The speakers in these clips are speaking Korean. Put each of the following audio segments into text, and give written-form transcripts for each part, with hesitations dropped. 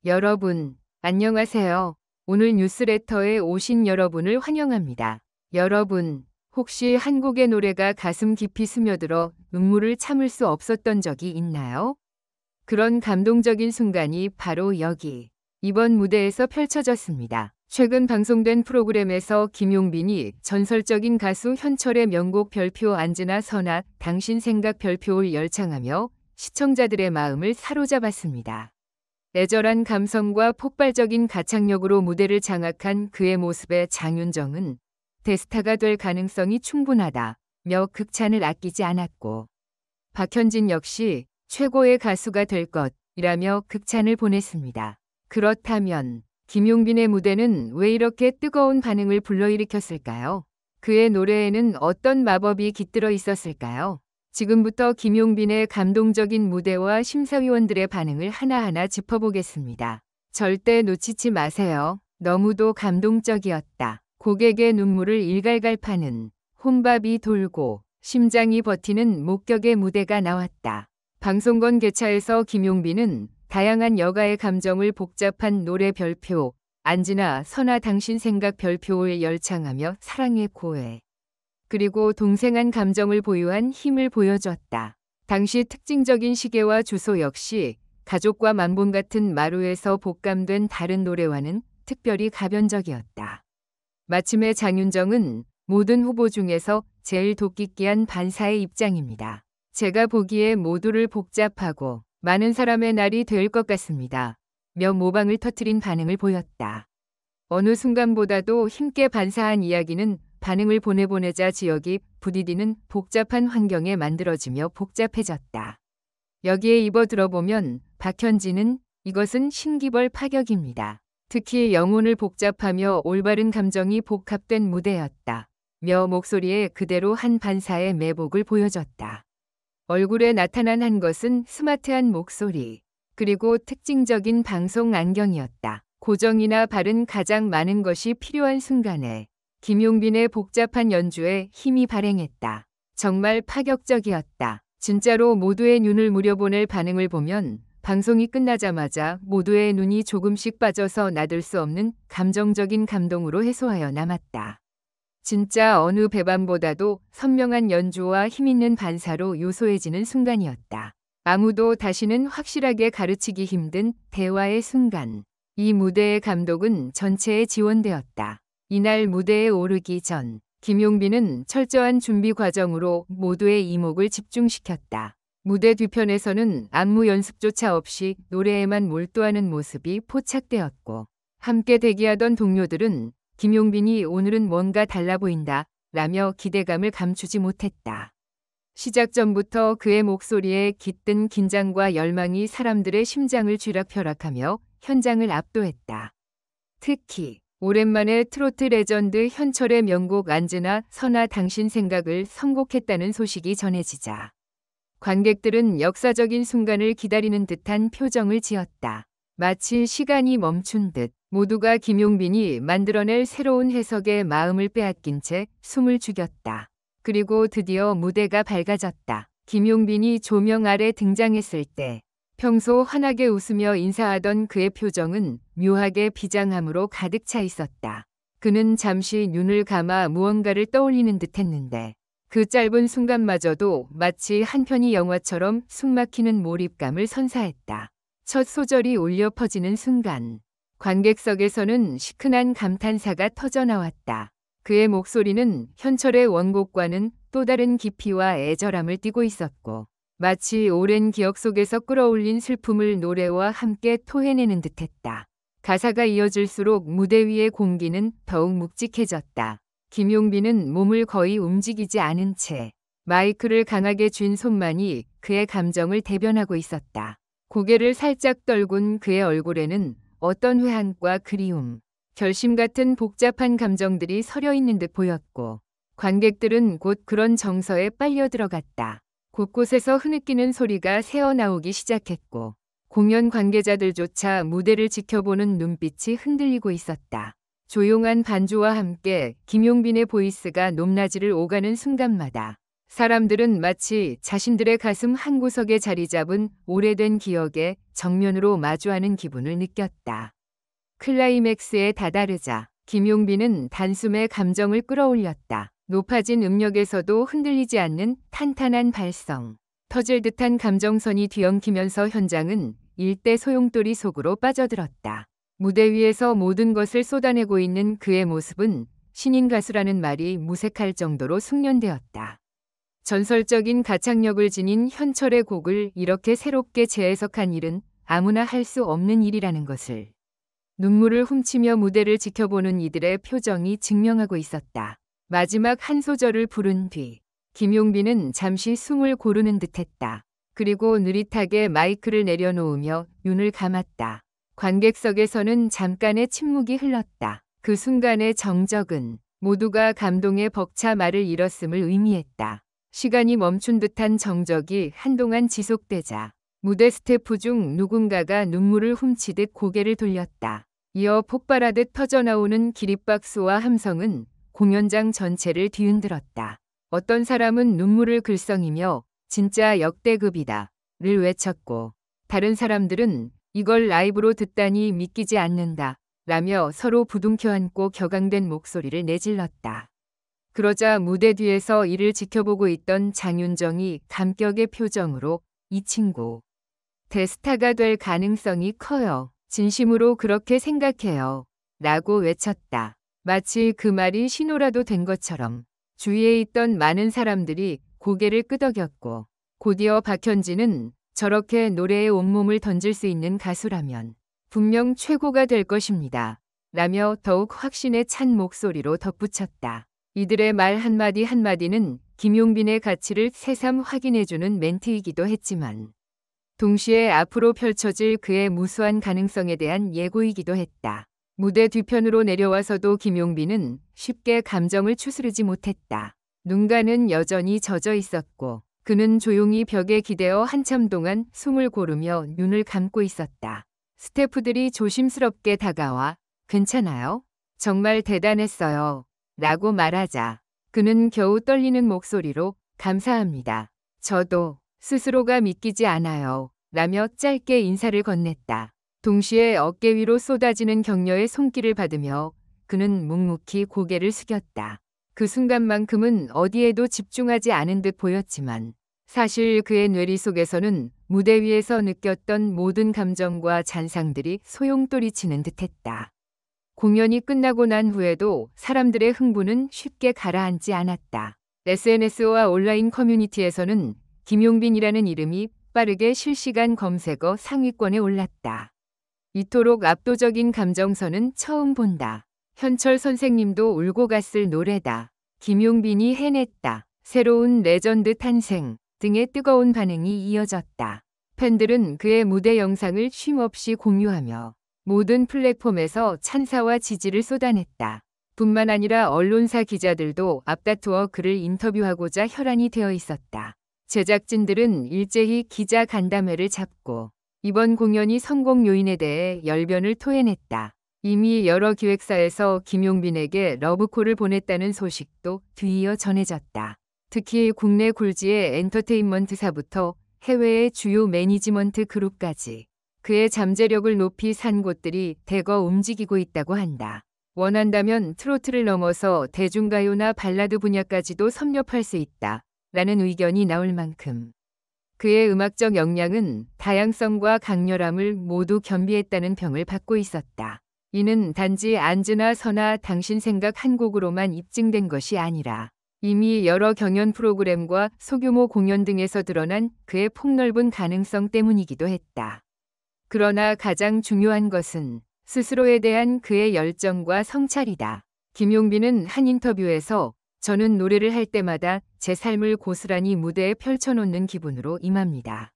여러분, 안녕하세요. 오늘 뉴스레터에 오신 여러분을 환영합니다. 여러분, 혹시 한 곡의 노래가 가슴 깊이 스며들어 눈물을 참을 수 없었던 적이 있나요? 그런 감동적인 순간이 바로 여기, 이번 무대에서 펼쳐졌습니다. 최근 방송된 프로그램에서 김용빈이 전설적인 가수 현철의 명곡 별표 안즈나 서나 당신 생각 별표를 열창하며 시청자들의 마음을 사로잡았습니다. 애절한 감성과 폭발적인 가창력으로 무대를 장악한 그의 모습에 장윤정은 대스타가 될 가능성이 충분하다며 극찬을 아끼지 않았고, 박현진 역시 최고의 가수가 될 것이라며 극찬을 보냈습니다. 그렇다면 김용빈의 무대는 왜 이렇게 뜨거운 반응을 불러일으켰을까요? 그의 노래에는 어떤 마법이 깃들어 있었을까요? 지금부터 김용빈의 감동적인 무대와 심사위원들의 반응을 하나하나 짚어보겠습니다. 절대 놓치지 마세요. 너무도 감동적이었다. 고객의 눈물을 일갈갈 파는 혼밥이 돌고 심장이 버티는 목격의 무대가 나왔다. 방송건 개차에서 김용빈은 다양한 여가의 감정을 복잡한 노래 별표, 안즈나 서나 당신 생각 별표를 열창하며 사랑의 고해, 그리고 동생한 감정을 보유한 힘을 보여줬다. 당시 특징적인 시계와 주소 역시 가족과 만본 같은 마루에서 복감된 다른 노래와는 특별히 가변적이었다. 마침내 장윤정은 모든 후보 중에서 제일 독특기한 반사의 입장입니다. 제가 보기에 모두를 복잡하고 많은 사람의 날이 될 것 같습니다. 며 모방을 터뜨린 반응을 보였다. 어느 순간보다도 힘께 반사한 이야기는 반응을 보내자 지역이 부디디는 복잡한 환경에 만들어지며 복잡해졌다. 여기에 입어 들어보면 박현진은 이것은 신기벌 파격입니다. 특히 영혼을 복잡하며 올바른 감정이 복합된 무대였다. 며 목소리에 그대로 한 반사의 매복을 보여줬다. 얼굴에 나타난 한 것은 스마트한 목소리, 그리고 특징적인 방송 안경이었다. 고정이나 발은 가장 많은 것이 필요한 순간에 김용빈의 복잡한 연주에 힘이 발행했다. 정말 파격적이었다. 진짜로 모두의 눈을 무려보낼 반응을 보면 방송이 끝나자마자 모두의 눈이 조금씩 빠져서 놔둘 수 없는 감정적인 감동으로 해소하여 남았다. 진짜 어느 배반보다도 선명한 연주와 힘있는 반사로 요소해지는 순간이었다. 아무도 다시는 확실하게 가르치기 힘든 대화의 순간. 이 무대의 감독은 전체에 지원되었다. 이날 무대에 오르기 전 김용빈은 철저한 준비 과정으로 모두의 이목을 집중시켰다. 무대 뒤편에서는 안무 연습조차 없이 노래에만 몰두하는 모습이 포착되었고, 함께 대기하던 동료들은 김용빈이 오늘은 뭔가 달라 보인다 라며 기대감을 감추지 못했다. 시작 전부터 그의 목소리에 깃든 긴장과 열망이 사람들의 심장을 쥐락펴락하며 현장을 압도했다. 특히 오랜만에 트로트 레전드 현철의 명곡 안즈나 서나 당신 생각을 선곡했다는 소식이 전해지자 관객들은 역사적인 순간을 기다리는 듯한 표정을 지었다. 마치 시간이 멈춘 듯 모두가 김용빈이 만들어낼 새로운 해석에 마음을 빼앗긴 채 숨을 죽였다. 그리고 드디어 무대가 밝아졌다. 김용빈이 조명 아래 등장했을 때 평소 환하게 웃으며 인사하던 그의 표정은 묘하게 비장함으로 가득 차 있었다. 그는 잠시 눈을 감아 무언가를 떠올리는 듯했는데 그 짧은 순간마저도 마치 한 편의 영화처럼 숨막히는 몰입감을 선사했다. 첫 소절이 울려 퍼지는 순간 관객석에서는 시큰한 감탄사가 터져나왔다. 그의 목소리는 현철의 원곡과는 또 다른 깊이와 애절함을 띠고 있었고, 마치 오랜 기억 속에서 끌어올린 슬픔을 노래와 함께 토해내는 듯했다. 가사가 이어질수록 무대 위의 공기는 더욱 묵직해졌다. 김용빈은 몸을 거의 움직이지 않은 채 마이크를 강하게 쥔 손만이 그의 감정을 대변하고 있었다. 고개를 살짝 떨군 그의 얼굴에는 어떤 회한과 그리움, 결심 같은 복잡한 감정들이 서려 있는 듯 보였고, 관객들은 곧 그런 정서에 빨려 들어갔다. 곳곳에서 흐느끼는 소리가 새어나오기 시작했고, 공연 관계자들조차 무대를 지켜보는 눈빛이 흔들리고 있었다. 조용한 반주와 함께 김용빈의 보이스가 높낮이를 오가는 순간마다 사람들은 마치 자신들의 가슴 한구석에 자리 잡은 오래된 기억에 정면으로 마주하는 기분을 느꼈다. 클라이맥스에 다다르자 김용빈은 단숨에 감정을 끌어올렸다. 높아진 음역에서도 흔들리지 않는 탄탄한 발성. 터질 듯한 감정선이 뒤엉키면서 현장은 일대 소용돌이 속으로 빠져들었다. 무대 위에서 모든 것을 쏟아내고 있는 그의 모습은 신인 가수라는 말이 무색할 정도로 숙련되었다. 전설적인 가창력을 지닌 현철의 곡을 이렇게 새롭게 재해석한 일은 아무나 할 수 없는 일이라는 것을 눈물을 훔치며 무대를 지켜보는 이들의 표정이 증명하고 있었다. 마지막 한 소절을 부른 뒤 김용빈은 잠시 숨을 고르는 듯했다. 그리고 느릿하게 마이크를 내려놓으며 눈을 감았다. 관객석에서는 잠깐의 침묵이 흘렀다. 그 순간의 정적은 모두가 감동에 벅차 말을 잃었음을 의미했다. 시간이 멈춘 듯한 정적이 한동안 지속되자 무대 스태프 중 누군가가 눈물을 훔치듯 고개를 돌렸다. 이어 폭발하듯 터져나오는 기립박수와 함성은 공연장 전체를 뒤흔들었다. 어떤 사람은 눈물을 글썽이며 진짜 역대급이다 를 외쳤고, 다른 사람들은 이걸 라이브로 듣다니 믿기지 않는다 라며 서로 부둥켜 안고 격앙된 목소리를 내질렀다. 그러자 무대 뒤에서 이를 지켜보고 있던 장윤정이 감격의 표정으로 이 친구 대스타가 될 가능성이 커요. 진심으로 그렇게 생각해요. 라고 외쳤다. 마치 그 말이 신호라도 된 것처럼 주위에 있던 많은 사람들이 고개를 끄덕였고, 곧이어 박현진은 저렇게 노래에 온몸을 던질 수 있는 가수라면 분명 최고가 될 것입니다. 라며 더욱 확신에 찬 목소리로 덧붙였다. 이들의 말 한마디 한마디는 김용빈의 가치를 새삼 확인해주는 멘트이기도 했지만 동시에 앞으로 펼쳐질 그의 무수한 가능성에 대한 예고이기도 했다. 무대 뒤편으로 내려와서도 김용빈은 쉽게 감정을 추스르지 못했다. 눈가는 여전히 젖어 있었고 그는 조용히 벽에 기대어 한참 동안 숨을 고르며 눈을 감고 있었다. 스태프들이 조심스럽게 다가와 괜찮아요? 정말 대단했어요. 라고 말하자 그는 겨우 떨리는 목소리로 감사합니다. 저도 스스로가 믿기지 않아요. 라며 짧게 인사를 건넸다. 동시에 어깨 위로 쏟아지는 격려의 손길을 받으며 그는 묵묵히 고개를 숙였다. 그 순간만큼은 어디에도 집중하지 않은 듯 보였지만 사실 그의 뇌리 속에서는 무대 위에서 느꼈던 모든 감정과 잔상들이 소용돌이치는 듯했다. 공연이 끝나고 난 후에도 사람들의 흥분은 쉽게 가라앉지 않았다. SNS와 온라인 커뮤니티에서는 김용빈이라는 이름이 빠르게 실시간 검색어 상위권에 올랐다. 이토록 압도적인 감정선은 처음 본다. 현철 선생님도 울고 갔을 노래다. 김용빈이 해냈다. 새로운 레전드 탄생 등의 뜨거운 반응이 이어졌다. 팬들은 그의 무대 영상을 쉼없이 공유하며 모든 플랫폼에서 찬사와 지지를 쏟아냈다. 뿐만 아니라 언론사 기자들도 앞다투어 그를 인터뷰하고자 혈안이 되어 있었다. 제작진들은 일제히 기자 간담회를 잡고 이번 공연이 성공 요인에 대해 열변을 토해냈다. 이미 여러 기획사에서 김용빈에게 러브콜을 보냈다는 소식도 뒤이어 전해졌다. 특히 국내 굴지의 엔터테인먼트사부터 해외의 주요 매니지먼트 그룹까지 그의 잠재력을 높이 산 곳들이 대거 움직이고 있다고 한다. 원한다면 트로트를 넘어서 대중가요나 발라드 분야까지도 섭렵할 수 있다. 라는 의견이 나올 만큼 그의 음악적 역량은 다양성과 강렬함을 모두 겸비했다는 평을 받고 있었다. 이는 단지 안즈나 서나 당신 생각 한 곡으로만 입증된 것이 아니라 이미 여러 경연 프로그램과 소규모 공연 등에서 드러난 그의 폭넓은 가능성 때문이기도 했다. 그러나 가장 중요한 것은 스스로에 대한 그의 열정과 성찰이다. 김용빈은 한 인터뷰에서 저는 노래를 할 때마다 제 삶을 고스란히 무대에 펼쳐놓는 기분으로 임합니다.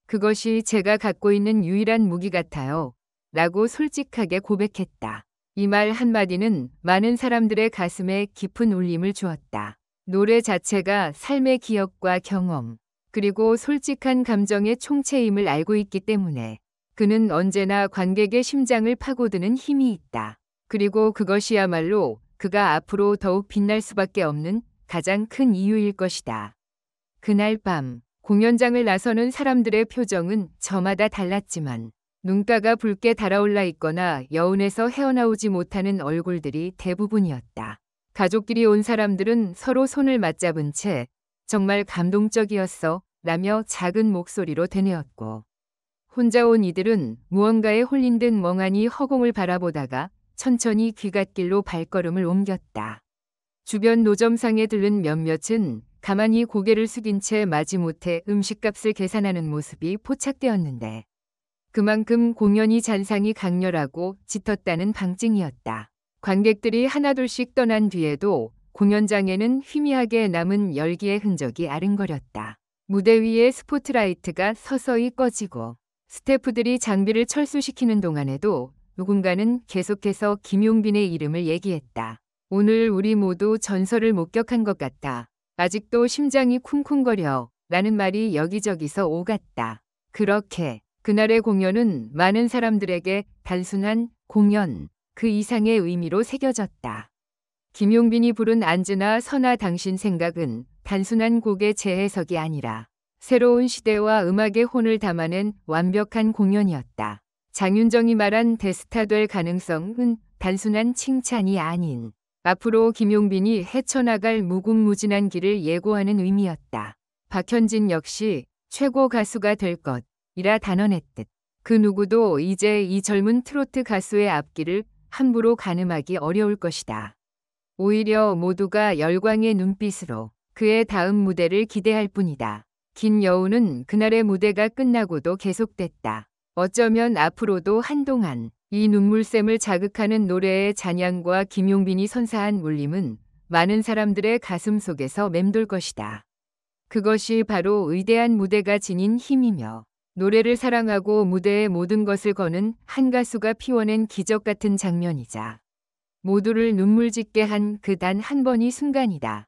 그것이 제가 갖고 있는 유일한 무기 같아요. 라고 솔직하게 고백했다. 이 말 한마디는 많은 사람들의 가슴에 깊은 울림을 주었다. 노래 자체가 삶의 기억과 경험, 그리고 솔직한 감정의 총체임을 알고 있기 때문에 그는 언제나 관객의 심장을 파고드는 힘이 있다. 그리고 그것이야말로 그가 앞으로 더욱 빛날 수밖에 없는 가장 큰 이유일 것이다. 그날 밤 공연장을 나서는 사람들의 표정은 저마다 달랐지만 눈가가 붉게 달아올라 있거나 여운에서 헤어나오지 못하는 얼굴들이 대부분이었다. 가족끼리 온 사람들은 서로 손을 맞잡은 채 정말 감동적이었어 라며 작은 목소리로 되뇌었고, 혼자 온 이들은 무언가에 홀린 듯 멍하니 허공을 바라보다가 천천히 귀갓길로 발걸음을 옮겼다. 주변 노점상에 들른 몇몇은 가만히 고개를 숙인 채 마지못해 음식값을 계산하는 모습이 포착되었는데, 그만큼 공연이 잔상이 강렬하고 짙었다는 방증이었다. 관객들이 하나둘씩 떠난 뒤에도 공연장에는 희미하게 남은 열기의 흔적이 아른거렸다. 무대 위에 스포트라이트가 서서히 꺼지고 스태프들이 장비를 철수시키는 동안에도 누군가는 계속해서 김용빈의 이름을 얘기했다. 오늘 우리 모두 전설을 목격한 것 같다. 아직도 심장이 쿵쿵거려 라는 말이 여기저기서 오갔다. 그렇게 그날의 공연은 많은 사람들에게 단순한 공연, 그 이상의 의미로 새겨졌다. 김용빈이 부른 안즈나 서나 당신 생각은 단순한 곡의 재해석이 아니라 새로운 시대와 음악의 혼을 담아낸 완벽한 공연이었다. 장윤정이 말한 대스타 될 가능성은 단순한 칭찬이 아닌 앞으로 김용빈이 헤쳐나갈 무궁무진한 길을 예고하는 의미였다. 박현진 역시 최고 가수가 될 것이라 단언했듯 그 누구도 이제 이 젊은 트로트 가수의 앞길을 함부로 가늠하기 어려울 것이다. 오히려 모두가 열광의 눈빛으로 그의 다음 무대를 기대할 뿐이다. 긴 여운은 그날의 무대가 끝나고도 계속됐다. 어쩌면 앞으로도 한동안 이 눈물샘을 자극하는 노래의 잔향과 김용빈이 선사한 울림은 많은 사람들의 가슴 속에서 맴돌 것이다. 그것이 바로 위대한 무대가 지닌 힘이며 노래를 사랑하고 무대의 모든 것을 거는 한 가수가 피워낸 기적 같은 장면이자 모두를 눈물 짓게 한 그 단 한 번의 순간이다.